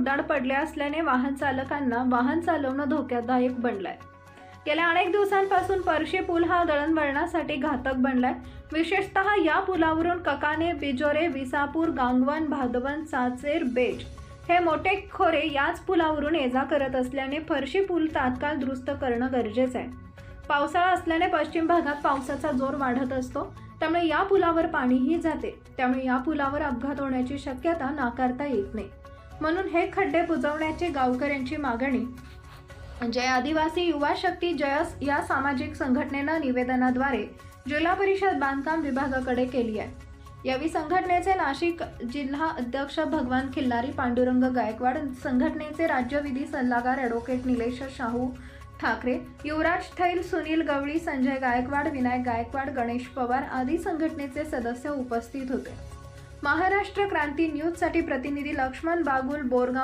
उड्डाण पडले असल्याने वाहन चालकांना वाहन चालवणं धोकादायक बनलंय। गेल्या अनेक दिवसांपासून पर्शी पूल हा दळणवळणासाठी घातक बनलाय। विशेषतः या पुलावरून ककाने, बिजोरे, विसापूर, गांगवन, भादवन, चाचेर, बेज हे मोठे खोरे याच पुलावरून ये-जा करत असल्याने पर्शी पूल तात्काळ दुरुस्त करणं गरजेचं आहे। पावसाळा असल्याने पश्चिम भागात पावसाचा जोर वाढत असतो, त्यामुळे या पुलावर पाणीही जाते। त्यामुळे या पुलावर अपघात होण्याची शक्यता नाकारता येत नाही। म्हणून हे खड्डे बुजवण्याची गावकऱ्यांची मागणी जय आदिवासी युवा शक्ती जयस या सामाजिक संघटनेनं निवेदनाद्वारे जिल्हा परिषद बांधकाम विभागाकडे केली आहे। यावेळी संघटनेचे नाशिक जिल्हा अध्यक्ष भगवान खिल्लारी, पांडुरंग गायकवाड, संघटनेचे राज्य विधी सल्लागार ॲडव्होकेट निलेश शाहू ठाकरे, युवराज थैल, सुनील गवळी, संजय गायकवाड, विनायक गायकवाड, गणेश पवार आदी संघटनेचे सदस्य उपस्थित होते। महाराष्ट्र क्रांती न्यूजसाठी प्रतिनिधी लक्ष्मण बागुल, बोरगाव।